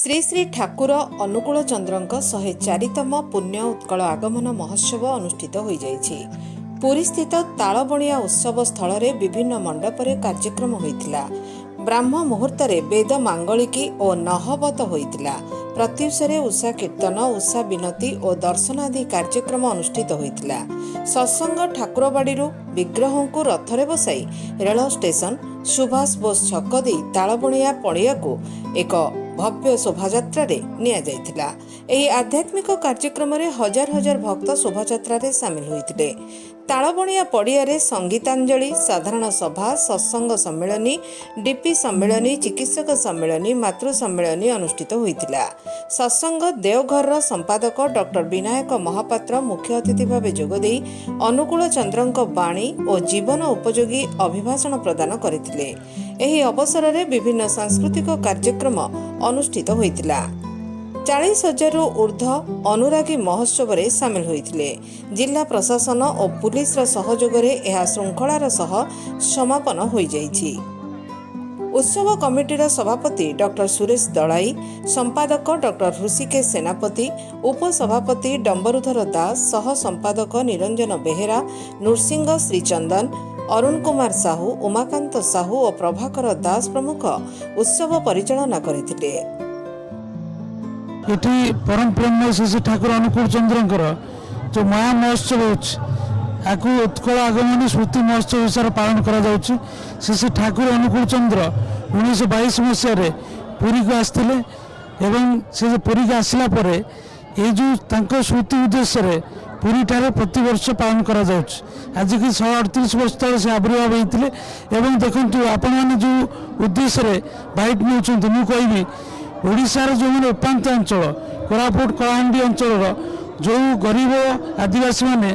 श्री श्री ठाकुर अनुकूल चंद्रଙ୍କ 104तम पुण्य उत्कल आगमन महोत्सव अनुष्ठित हो जाइछि। पुरी स्थित तालबणिया उत्सव स्थल रे विभिन्न मंडपरे कार्यक्रम होइतिला। ब्राह्म मुहूर्त वेद मांगलिकी और नहबत होइतिला। प्रत्युषरे उषा कीर्तन, उषा विनती और दर्शन आदि कार्यक्रम अनुष्ठित होइतिला। सत्संग ठाकुरबाड़ी विग्रह को रथरे बसाई रेल स्टेशन सुभाष बोस छक दे तालबणिया पड़िया को एक भव्य शोभायात्रा निया जाइतिला। एही आध्यात्मिक कार्यक्रम रे हजार हजार भक्त शोभायात्रा रे शामिल होइतिले। तालबणिया पड़िया रे संगीतांजलि, साधारण सभा, सत्संग सम्मेलनी, डीपी सम्मेलनी, चिकित्सक सम्मेलनी, मातृ सम्मेलनी अनुष्ठित होइतिला। सत्संग देवघर संपादक डॉक्टर विनायक महापात्र मुख्य अतिथि भाव जोगदे अनुकूल चंद्रଙ୍କ बाणी और जीवन उपयोगी अभिभाषण प्रदान करथिले। एही अवसर रे विभिन्न सांस्कृतिक कार्यक्रम अनुष्ठित होइतिला। 40,000 ऊर्ध्व अनुरागी महोत्सव रे सामिल होइतिले। जिला प्रशासन और पुलिस सहयोग रे यह श्रृंखलार सह समापन हो जाइछि। उत्सव कमिटीर सभापति डॉक्टर सुरेश दलाई, संपादक डॉक्टर ऋषिकेश सेनापति, उपसभापति डंबरुधर दास, सह संपादक निरंजन बेहेरा, नृसिंह श्रीचंदन, अरुण कुमार साहू, उमाकांत साहू और प्रभाकर दास प्रमुख उत्सव परिचालना करथिले। एठी परम प्रेम श्री श्री ठाकुर अनुकूल चंद्रଙ୍କର जो महा महोत्सव आकु उत्कल आगमन स्मृति महोत्सव हिसाब से पालन करा जाउछि। श्री श्री ठाकुर अनुकूल चंद्र 1922 मसीह पुरी को आसथिले एवं से पुरी को आसला परे ये जो तांको स्मृति उद्देश्य रे पुरी ठारे प्रति वर्ष पालन करा जाउछि। आज की 138 वर्ष तले से आविर्भाव होइतिले एवं देखंतु आपण माने जो उद्देश्य रे बाइट नेउछंतु मु कहबी ओडिशार जो मैंने उपात अंचल कोरापुट कलाहांडी अंचल जो गरीब आदिवासी मैंने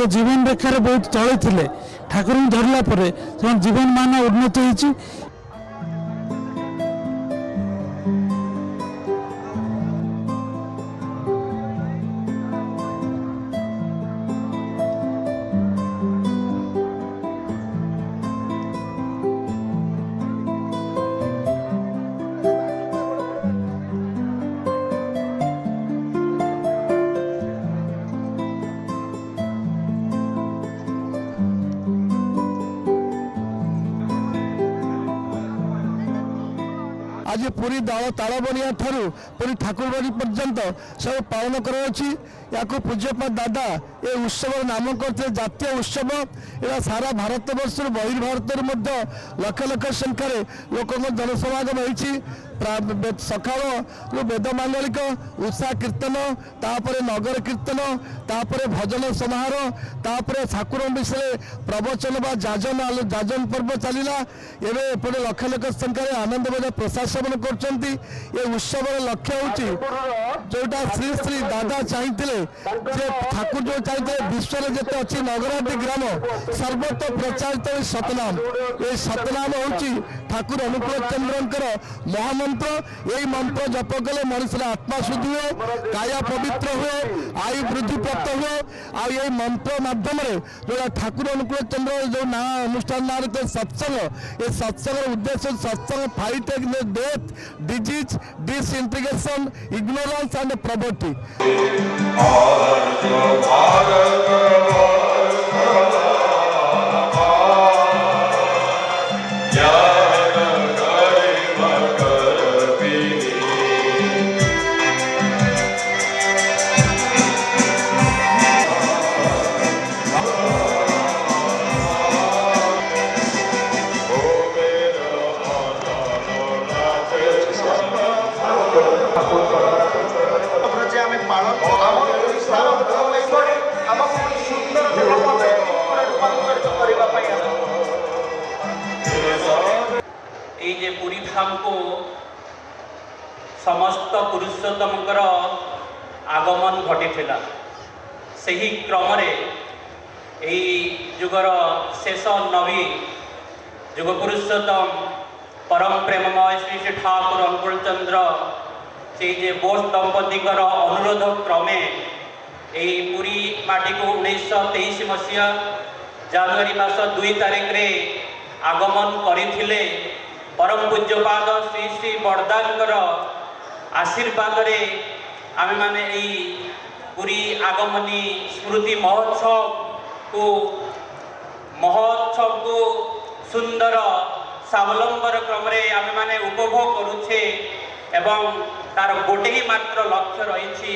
जीवन रेखार बहुत तले थे ठाकुर धरला जीवन मान उन्नति होती। आज पूरी तालबणिया ठारू पूरी ठाकुरबाड़ी पर्यंत सब पालन कर पूज्यपाद दादा ये उत्सव नाम करते जातीय उत्सव। यह सारा भारत वर्ष बहिर्भारत लक्ष लक्ष संख्यार लोक जनसमागम होती। सकाल वेद मांगलिक, उषा कीर्तन, तापर नगर कीर्तन, तापर भजन समारोह, तापर ठाकुर विषय प्रवचन बा जाजन पर्व चलला। एवं एपटे लक्ष लक्ष संख्यार आनंद बजा प्रशासन करछंती। ये उत्सव लक्ष्य होची जोटा श्री श्री दादा चाहिए जे ठाकुर जो चाहिए विश्व में जिते अच्छी नगराटी ग्राम सर्वत्र प्रचारित सतनाम। ये सतनाम होची ठाकुर अनुकूल चंद्रंकर महामंत्र। यही मंत्र जप कले मनुष्य आत्मा शुद्धि हो, काया पवित्र हो, आयु वृद्धि प्राप्त हो। आई मंत्र माध्यम जो ठाकुर अनुकूल चंद्र जो ना अनुष्ठान ना सत्संग, ये सत्संग उद्देश्य सत्संग fight death, disease, disintegration, ignorance and property. ये पुरी धाम को समस्त पुरुषोत्तम आगमन घटी से ही क्रम जुगर शेष नवी जुग पुरुषोत्तम परम प्रेममय श्री श्री ठाकुर अनुकूल चंद्र से बोस दंपति अनुरोध क्रमे यही पुरी माटी को 1923 मसीहा जनवरी मास 2 तारिख रे आगमन करथिले। परम पूज्यपाद श्री श्री बरदानकर आशीर्वाद रे आमे माने एई पुरी आगमनी स्मृति महोत्सव को सुंदर स्वावलंबर क्रम आमे माने उपभोग करुछे एवं तार गोटे ही मात्र लक्ष्य रही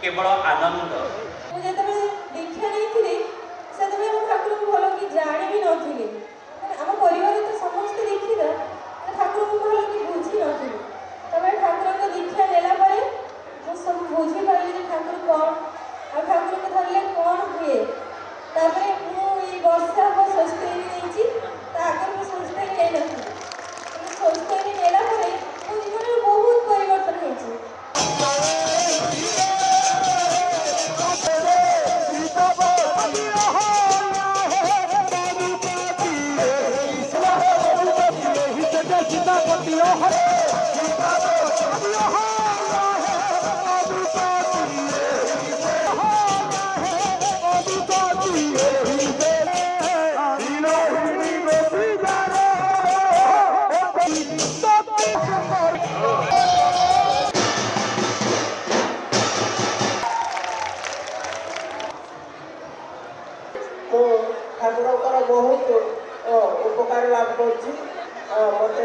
केवल आनंद। दीक्षा नहीं ठाकुर को भल कि जाणी भी नी आम परिवार तो समस्त देखी ठाकुर को भल कि बुझी नी ठाकुर को दीक्षा नेला सब बुझी पारे ठाकुर कौन आ ठाकुर को धरले कौन हुए वर्ष हम संस्थानी नहीं आगे मैं संस्थानी नहीं संस्थानी नेला मो जीवन में बहुत परिवर्तन होती ठाकुर बहुत उपकार लाभ कर मत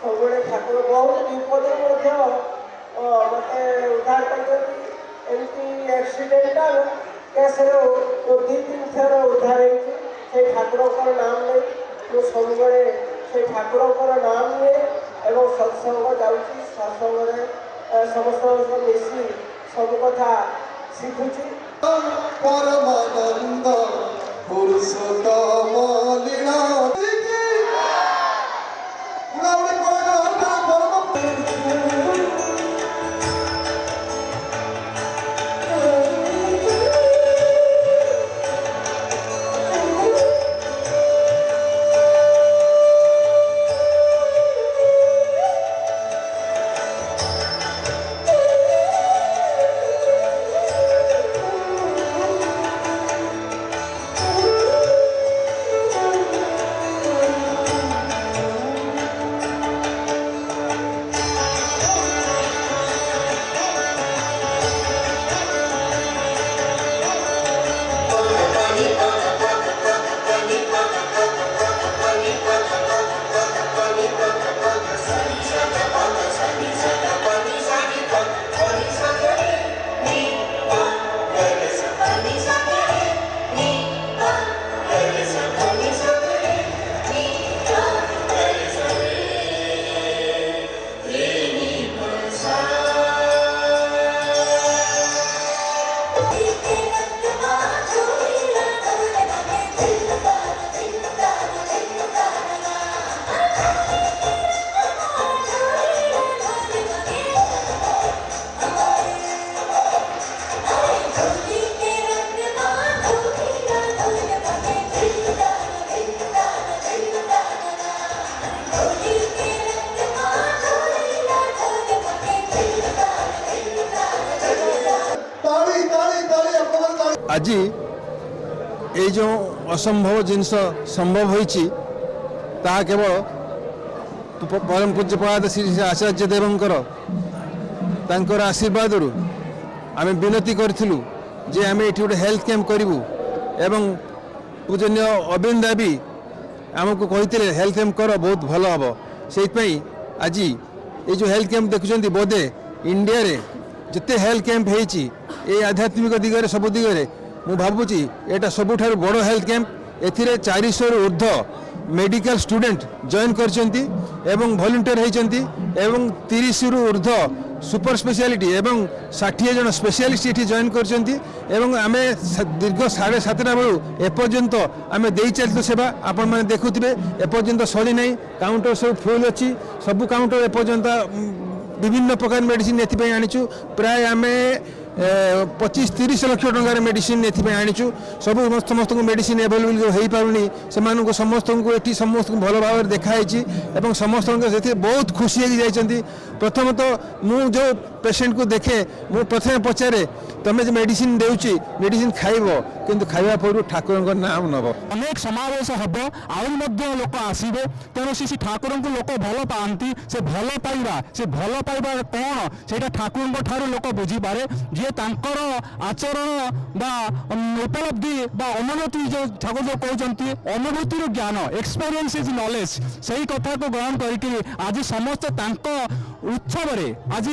सब ठाकुर बहुत विपद मत उद्धार करमती एक्सीडेंटाल केस दु तीन थर उद्धार से ठाकुर नाम नहीं मुझे सब से ठाकुर नाम नहीं एवं सत्संग जाऊँगी सत्संग समस्त मिसी सब कथा शिखुची परमानंद पुरुषोत्तम लीला आज ये जो असंभव जिनस संभव होइछि ताहा केवल परम पूज्यपाद श्री श्री आचार्य देवंकर तांकर आशीर्वाद रु आमे विनती करथिलु जे आमे एठी गोटे हेल्थ कैंप करिवु एवं पूजनीय अबिंदा भी आमको कहिथिले हेल्थ कैंप कर बहुत भल हबो सेइपई आज ये जो हेल्थ कैंप देखुचंती बोधे इंडिया रे जिते हेल्थ कैंप होइछि ए आध्यात्मिक दिगरे सब दिगरे मु भाबुची एटा सबुठार बड़ हेल्थ कैंप एथिरे 400 रु ऊर्ध्व मेडिकल स्टूडेंट जॉइन करचंती एवं वॉलंटियर होइचंती एवं 30 रु ऊर्ध्व सुपर स्पेशलिटी एवं 60 जन स्पेशलिस्ट एठी जॉइन करचंती एवं आमे दीर्घ 7:30 बेलू एपर्यंत आमे देई चलतो सेवा आपण माने देखुथिबे एपर्यंत सरी नै काउंटर सब फुल अछि सब काउंटर एपर्यंत विभिन्न प्रकार मेडिसिन एथि आनीचु प्राय आमे 25-30 लाख टंकार मेडिसिन एथि आनीचु सब समस्त मेडिसिन एवेलेबल जो हो पारुनी से समस्त को एटी समस्त भल भाव देखाई एवं समस्त बहुत खुशी हो जाती प्रथम तो मु जो पेशेंट को देखे मु प्रथम पचारे तुम जो मेडिसिन देउची मेडिसिन खाइब किंतु खाइबा पूर्व ठाकुर नाम नब अनेक समावेश हम आहरी लोक आसवे तेणु से ठाकुर को लोक भल पाती से भल पाइबा कौन से ठाकुर ठार लोक बुझीपारे जी तर आचरण बा उपलब्धि बा अनुभूति जो ठाकुर जो कहते अनुभूति ज्ञान एक्सपीरियंस इज नॉलेज से ही कथा को ग्रहण करके आज समस्त उत्सव आज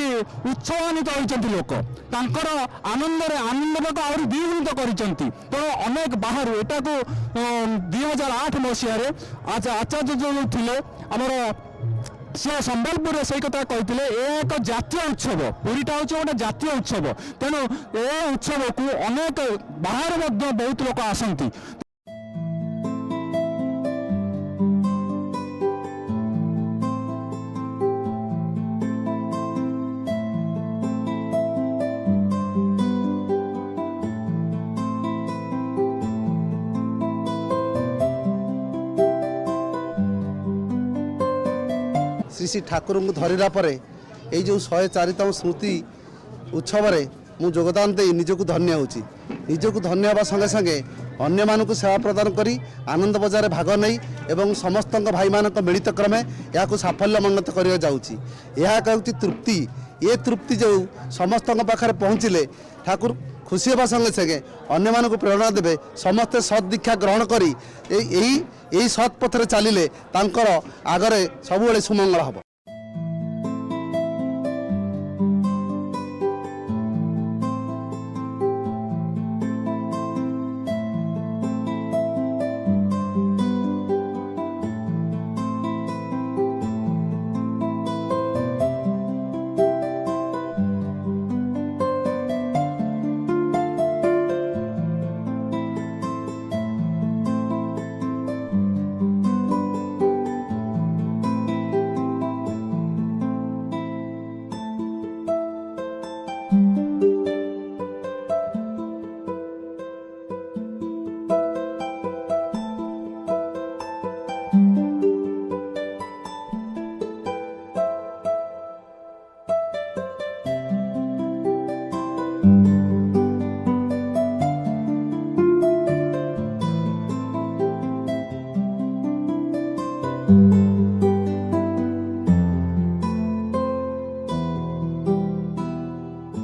उत्सवान्वित होती लोक तांकर आनंद आहरी द्विगुणित कर तेणु अनेक बाहर एटा को 2008 मसीह आचार्य जो थे आमर सी संबलपुर से कथा कहते एक जातीय उत्सव पुरीटा हूँ गोटे जातीय उत्सव तेणु ए उत्सव को अनेक बाहर बहुत लोक आसती श्री श्री ठाकुर को धरला ये जो 104तम स्मृति उत्सव मु योगदान दे निजक धन्य होची निजक धन्य होगा संगे संगे अन्य मानक सेवा प्रदान करी आनंद बजार भाग नहीं एवं समस्त भाई मानक मिलित क्रमे या साफल्य मंडित कर जाऊँगी यह तृप्ति ये तृप्ति जो समस्त पाखे पहुँचले ठाकुर खुशी होगा संगे संगे अन्य मानक प्रेरणा देवे समस्ते सत् दीक्षा ग्रहण करी यही सत् पथरे चलिले तांकर आगरे सबुबले सुमंगल हम।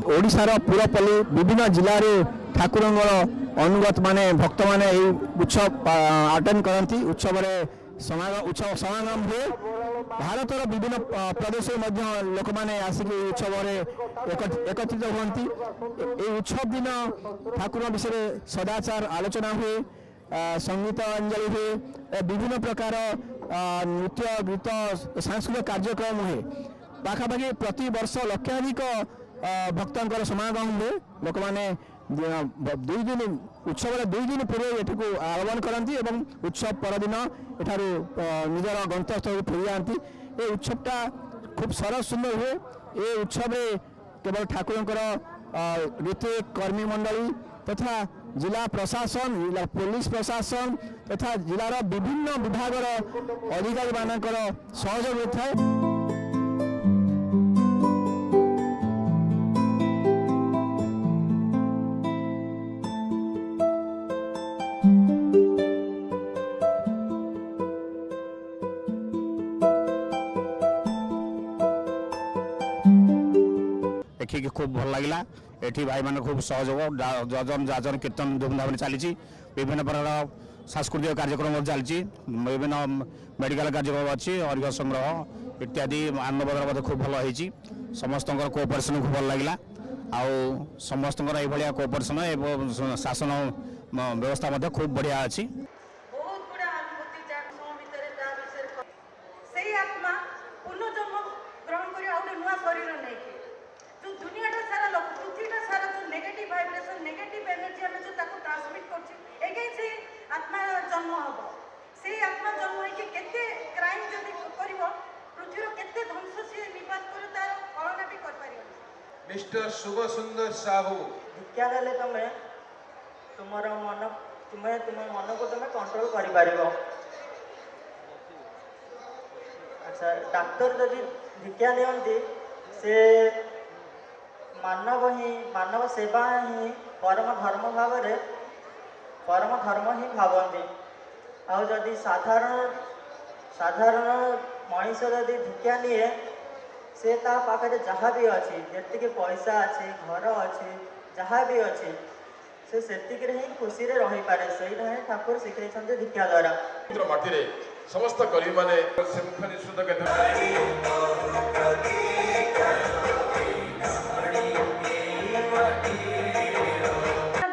ओडिशार पूरपल्ली विभिन्न जिले में ठाकुर अनुगत माने भक्त माने उत्सव अटेंड करती उत्सव उत्सव समागम हुए भारतर विभिन्न प्रदेश लोक मैंने आसिक उत्सव एकत्रित हुए उत्सव दिन ठाकुर विषय सदाचार आलोचना हुए संगीत अंजलि हुए विभिन्न प्रकार नृत्य गीत सांस्कृतिक कार्यक्रम हुए पाखापाखि प्रति वर्ष लक्षाधिक भक्तर समागम हुए लोक मैंने 2 दिन उत्सव 2 दिन पूर्व ये आगमन करती उत्सव परदिन एठार निजर गंतव्यस्थल फेरी जाती ये उत्सवटा खूब सरस सुंदर हुए ये उत्सव केवल ठाकुर रीति कर्मी मंडली तथा जिला प्रशासन जिला पुलिस प्रशासन तथा जिलार विभिन्न विभाग अधिकारी मानकर सहयोग होता है। देखिए खूब भल लगे ये भाई मैंने खूब सहयोग जजन जाजन कीर्तन धूमधाम चली विभिन्न प्रकार सांस्कृतिक कार्यक्रम चलती विभिन्न मेडिकल कार्यक्रम अच्छी अर्घ्य संग्रह इत्यादि आनंद बजार खूब भल होती समस्त कोऑपरेशन खूब भल लगे आउ समस्त ये कोऑपरेशन शासन व्यवस्था खूब बढ़िया अच्छी दुनियाटा सारा लोक पृथ्वीटा सारा जो नेगेटिव वाइब्रेशन नेगेटिव एनर्जी हम जो ताको ट्रांसमिट करछि एगेन से आत्मा जन्म हबो से आत्मा जन्म है कि केते क्राइम जदि करिवो पृथ्वीर केते ध्वंस से निपात कर तार कल्पना भी कर पारियो। मिस्टर शुभ सुंदर साहू दीक्षा देले तुम्हारा तुम मन को तुम कंट्रोल कर पारिबो। अच्छा डॉक्टर जदि दीक्षा नियंती से ମାନବ ସେବା ହିଁ ପରମ ଧର୍ମ ହିଁ ଭାବନ୍ତି। ଆଉ ଯଦି ସାଧାରଣ ମଣିଷ ଯଦି ଭିକ୍ଷା ନିଏ, ସେ ତା ପାଖରେ ଯାହା ବି ଅଛି, ଯେତିକି ପଇସା ଅଛି, ଘର ଅଛି, ଯାହା ବି ଅଛି, ସେ ସେତିକିରେ ହିଁ ଖୁସିରେ ରହିପାରେ। ସେଇଟା ହିଁ ଠାକୁର ଶିଖାଇଛନ୍ତି ଭିକ୍ଷା ଦ୍ୱାରା। ମାଟିରେ ସମସ୍ତ କର୍ମୀ ମାନେ ସେ ମୁଖ ନିଃସୃତ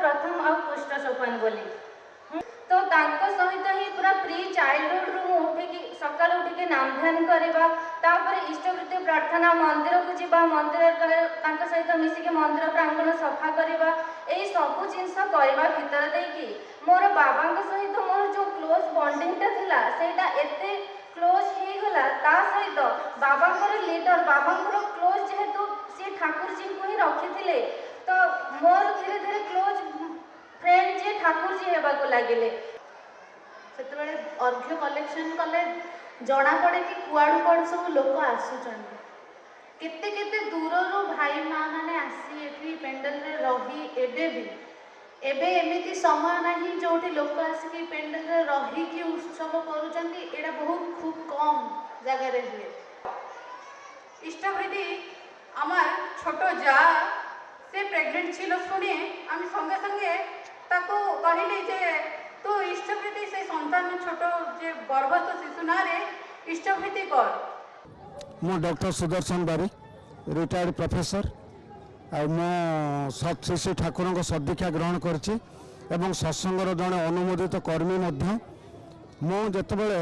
ପ୍ରଥମ ଆଉ ପୁଷ୍ଟ ସୋପାନ ବୋଲି ତ ତାଙ୍କ ସହିତ ହିଁ ପୁରା ପ୍ରି ଚାଇଲ୍ଡହୁଡରୁ ମୁଁ ଉଠିକି ସକାଳୁ ଉଠିକି ନାମ ଧ୍ୟାନ କରିବା, ତାପରେ ଇଷ୍ଟବୃତ୍ତି ପ୍ରାର୍ଥନା, ମନ୍ଦିରକୁ ଯିବା, ମନ୍ଦିରରେ ତାଙ୍କ ସହିତ ମିଶିକି ମନ୍ଦିର ପ୍ରାଙ୍ଗଣ ସଫା କରିବା, ଏଇ ସବୁ ଜିନିଷ କରିବା ଭିତରେ ଦେଇକି ମୋର ବାବାଙ୍କ ସହିତ ମୋର ଯେଉଁ କ୍ଲୋଜ୍ ବଣ୍ଡିଂଟା ଥିଲା ସେଇଟା ଏତେ କ୍ଲୋଜ୍ ହେଇଗଲା। ତା ସହିତ ବାବାଙ୍କର ଲିଡର, ବାବାଙ୍କର କ୍ଲୋଜ୍ ଯେହେତୁ ସିଏ ଠାକୁରଜୀଙ୍କୁ ହିଁ ରଖିଥିଲେ, ତ ମୋର ଧୀରେ ଧୀରେ କ୍ଲୋଜ୍ ଫ୍ରେଣ୍ଡ ଯିଏ ଠାକୁରଜୀ ହେବାକୁ ଲାଗିଲେ। ସେତେବେଳେ ଅର୍ଘ୍ୟ କଲେକ୍ସନ୍ କଲେ ଜଣାପଡ଼େ କି କୁଆଡ଼ୁ କୁଆଡ଼ୁ ସବୁ ଲୋକ ଆସୁଛନ୍ତି। କେତେ କେତେ ଦୂରରୁ ଭାଇ ମା' ମାନେ ଆସି ଏଠି ପେଣ୍ଡେଲରେ ରହି ଏବେ ଏମିତି ସମୟ ନାହିଁ ଯେଉଁଠି ଲୋକ ଆସିକି ପେଣ୍ଡେଲରେ ରହିକି ଉତ୍ସବ କରୁଛନ୍ତି। ଏଇଟା ବହୁତ খুব কম জায়গায় हुए। ইষ্টবৃত্তি আমার ছোট যা সে প্রেগনেন্ট ছিল শুনে আমি সঙ্গে সঙ্গে তাকে কহিলি যে তু ইষ্টবৃত্তি সেই সন্তান ছোট যে গর্ভস্থ শিশু নাঁরে ইষ্টবৃত্তি কর। ମୁଁ doctor Sudarshan Barik, retired professor. ଆଉ ମୁଁ ଶ୍ରୀ ଠାକୁରଙ୍କ ସଦୀକ୍ଷା ଗ୍ରହଣ କରିଛି ଏବଂ ସତ୍ସଙ୍ଗର ଜଣେ ଅନୁମୋଦିତ କର୍ମୀ ମଧ୍ୟ। ମୁଁ ଯେତେବେଳେ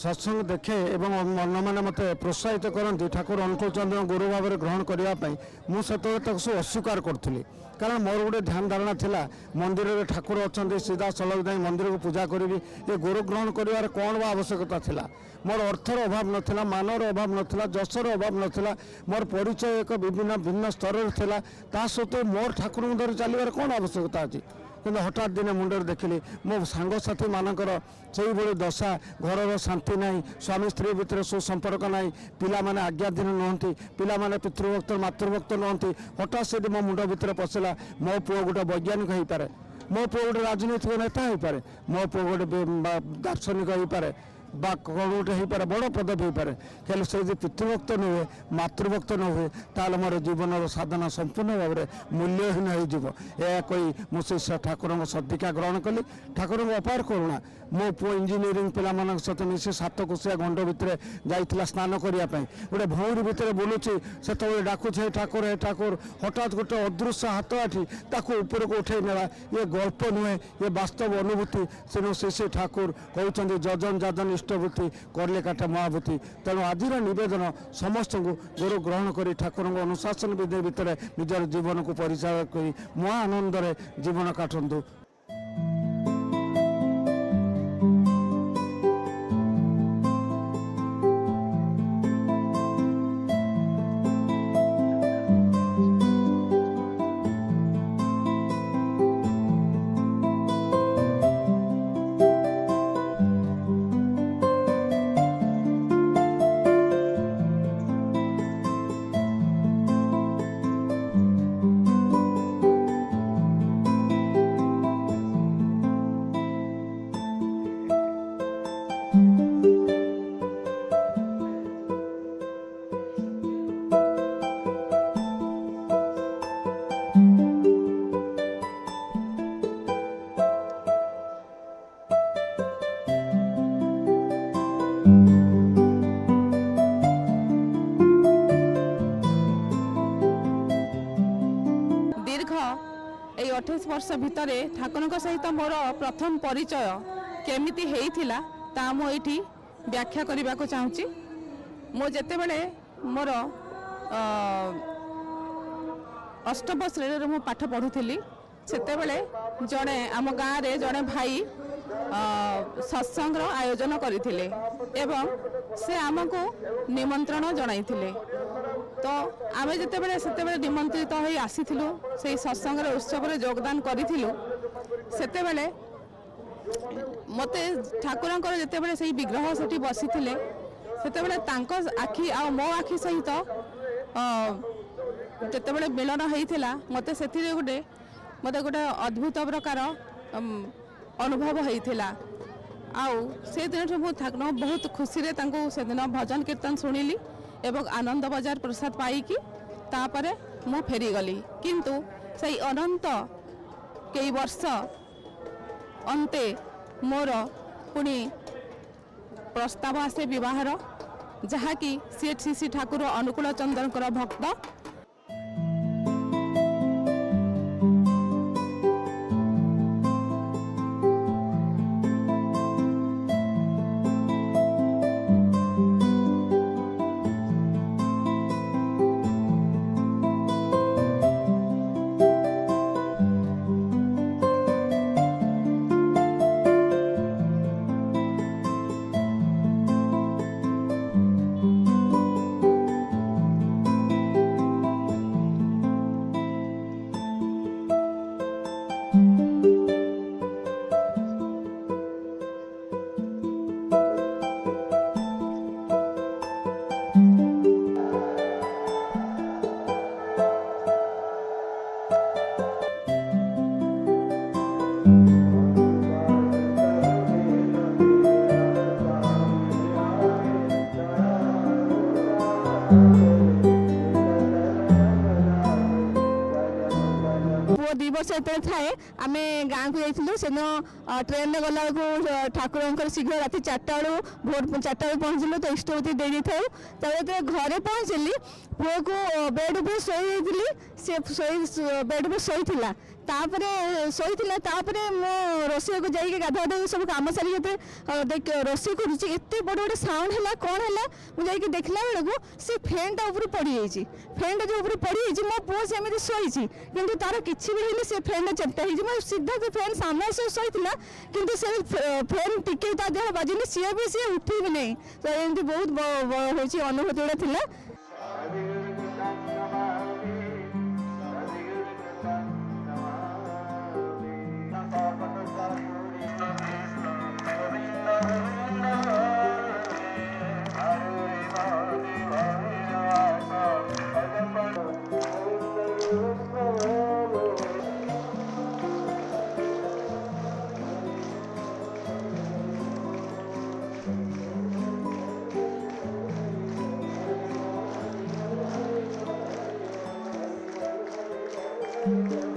ସତ୍ସଙ୍ଗ ଦେଖେ ଏବଂ ଅନ୍ୟମାନେ ମୋତେ ପ୍ରୋତ୍ସାହିତ କରନ୍ତି ଠାକୁର ଅନୁକୂଳ ଚନ୍ଦ୍ର ଗୁରୁ ଭାବରେ ଗ୍ରହଣ କରିବା ପାଇଁ, ମୁଁ ସେତେବେଳେ ତାକୁ ସବୁ ଅସ୍ୱୀକାର କରୁଥିଲି। କାରଣ ମୋର ଗୋଟେ ଧ୍ୟାନ ଧାରଣା ଥିଲା ମନ୍ଦିରରେ ଠାକୁର ଅଛନ୍ତି, ସିଧାସଳଖ ଯାଇ ମନ୍ଦିରକୁ ପୂଜା କରିବି। ଏ ଗୁରୁ ଗ୍ରହଣ କରିବାର କ'ଣ ବା ଆବଶ୍ୟକତା ଥିଲା? ମୋର ଅର୍ଥର ଅଭାବ ନଥିଲା, ମାନର ଅଭାବ ନଥିଲା, ଯଶର ଅଭାବ ନଥିଲା, ମୋର ପରିଚୟ ଏକ ଭିନ୍ନ ସ୍ତରରେ ଥିଲା। ତା ସତ୍ତ୍ୱେ ମୋର ଠାକୁରଙ୍କୁ ଧରି ଚାଲିବାର କ'ଣ ଆବଶ୍ୟକତା ଅଛି? କିନ୍ତୁ ହଠାତ୍ ଦିନେ ମୁଣ୍ଡରେ ଦେଖିଲି ମୋ ସାଙ୍ଗସାଥିମାନଙ୍କର ସେଇଭଳି ଦଶା, ଘରର ଶାନ୍ତି ନାହିଁ, ସ୍ୱାମୀ ସ୍ତ୍ରୀ ଭିତରେ ସୁସମ୍ପର୍କ ନାହିଁ, ପିଲାମାନେ ଆଜ୍ଞାଧୀନ ନୁହନ୍ତି, ପିଲାମାନେ ପିତୃଭକ୍ତ ମାତୃଭକ୍ତ ନୁହନ୍ତି। ହଠାତ୍ ସେଠି ମୋ ମୁଣ୍ଡ ଭିତରେ ପଶିଲା, ମୋ ପୁଅ ଗୋଟେ ବୈଜ୍ଞାନିକ ହେଇପାରେ, ମୋ ପୁଅ ଗୋଟେ ରାଜନୈତିକ ନେତା ହେଇପାରେ, ମୋ ପୁଅ ଗୋଟେ ଦାର୍ଶନିକ ହେଇପାରେ, বা କ'ଣ ଗୋଟେ ହେଇପାରେ, ବଡ଼ ପଦବୀ ହେଇପାରେ। ହେଲେ ସେ ଯଦି ପିତୃଭକ୍ତ ନ ହୁଏ, ମାତୃଭକ୍ତ ନ ହୁଏ, ତାହେଲେ ମୋର ଜୀବନର ସାଧନା ସମ୍ପୂର୍ଣ୍ଣ ଭାବରେ ମୂଲ୍ୟହୀନ ହେଇଯିବ। ଏହା କହି ମୁଁ ସେ ଠାକୁରଙ୍କ ସଦୀକ୍ଷା ଗ୍ରହଣ କଲି। ଠାକୁରଙ୍କ ଅପାର କରୁଣା, ମୋ ପୁଅ ଇଞ୍ଜିନିୟରିଂ ପିଲାମାନଙ୍କ ସହିତ ମିଶି ସାତକୋଶିଆ ଗଣ୍ଡ ଭିତରେ ଯାଇଥିଲା ସ୍ନାନ କରିବା ପାଇଁ। ଗୋଟେ ଭଉଁରୀ ଭିତରେ ବୁଲୁଛି, ସେତେବେଳେ ଡାକୁଛି ହେ ଠାକୁର ହେ ଠାକୁର। ହଠାତ୍ ଗୋଟେ ଅଦୃଶ୍ୟ ହାତ ଆଠି ତାକୁ ଉପରକୁ ଉଠେଇ ନେଲା। ଇଏ ଗଳ୍ପ ନୁହେଁ, ଇଏ ବାସ୍ତବ ଅନୁଭୂତି। ତେଣୁ ସେ ଠାକୁର କହୁଛନ୍ତି ଯଜନ ଯାଜନ ଇଷ୍ଟବୃତ୍ତି କରିଲେ କାଠ ମହାଭୂତି। ତେଣୁ ଆଜିର ନିବେଦନ ସମସ୍ତଙ୍କୁ ଗୁରୁ ଗ୍ରହଣ କରି ଠାକୁରଙ୍କ ଅନୁଶାସନ ବିଧି ଭିତରେ ନିଜର ଜୀବନକୁ ପରିଚାଳନା କରି ମହା ଆନନ୍ଦରେ ଜୀବନ କାଟନ୍ତୁ। ଦୀର୍ଘ এই 28 ବର୍ଷ ଭିତରେ ଠାକୁରଙ୍କ ସହିତ ମୋର ପ୍ରଥମ ପରିଚୟ କେମିତି ହେଇଥିଲା ତା ମୁଁ ଏଇଠି ବ୍ୟାଖ୍ୟା କରିବାକୁ ଚାହୁଁଛି। ମୁଁ ଯେତେବେଳେ ମୋର ଅଷ୍ଟମ ଶ୍ରେଣୀରେ ମୁଁ ପାଠ ପଢ଼ୁଥିଲି, ସେତେବେଳେ ଜଣେ ଆମ ଗାଁରେ ଜଣେ ଭାଇ ସତ୍ସଙ୍ଗର ଆୟୋଜନ କରିଥିଲେ ଏବଂ ସେ ଆମକୁ ନିମନ୍ତ୍ରଣ ଜଣାଇଥିଲେ। ତ ଆମେ ସେତେବେଳେ ନିମନ୍ତ୍ରିତ ହୋଇ ଆସିଥିଲୁ, ସେଇ ସତ୍ସଙ୍ଗର ଉତ୍ସବରେ ଯୋଗଦାନ କରିଥିଲୁ। ସେତେବେଳେ ମୋତେ ଠାକୁରଙ୍କର ଯେତେବେଳେ ସେଇ ବିଗ୍ରହ ସେଠି ବସିଥିଲେ, ସେତେବେଳେ ତାଙ୍କ ଆଖି ଆଉ ମୋ ଆଖି ସହିତ ଯେତେବେଳେ ମିଳନ ହେଇଥିଲା ମୋତେ ସେଥିରେ ମୋତେ ଗୋଟେ ଅଦ୍ଭୁତ ପ୍ରକାର ଅନୁଭବ ହେଇଥିଲା। ଆଉ ସେଦିନଠୁ ମୁଁ ବହୁତ ଖୁସିରେ ତାଙ୍କୁ ସେଦିନ ଭଜନ କୀର୍ତ୍ତନ ଶୁଣିଲି ଏବଂ ଆନନ୍ଦ ବଜାର ପ୍ରସାଦ ପାଇକି ତାପରେ ମୁଁ ଫେରିଗଲି। କିନ୍ତୁ ସେଇ ଅନନ୍ତ କେଇ ବର୍ଷ ଅନ୍ତେ ମୋର ପୁଣି ପ୍ରସ୍ତାବ ଆସେ ବିବାହର, ଯାହାକି ଶ୍ରୀ ଠାକୁର ଅନୁକୂଳ ଚନ୍ଦ୍ରଙ୍କର ଭକ୍ତ। पुओ 2 वर्ष ये थाए आम गाँव को जाइलु से ट्रेन में गला ठाकुर शीघ्र राति 4टा बेलू भोर 4टा बेलू पहुँचलु तो इष्टवती दे था। घरे पहुँचली पुओ को बेड उपर शोली सी बेड उपर शोला तापरे मो रोषे को जाइए गाधा सब कम सारी रोषे करते बड़ बड़े साउंड है कौन है मुझे देखला बेलू से फैनटा ऊपर पड़ जाइए फैनटा जो ऊपर पड़ जाइए मो पुओ सेमती शोची कि तार किसी भी है से फैन चेप्टा हो सीधा तो फैन सामने से शोला कि से फैन टिके देह बाजिनी सी भी सी उठी भी नहीं तो एमती बहुत हूँ अनुभूति गुड़ा थिला। Thank you.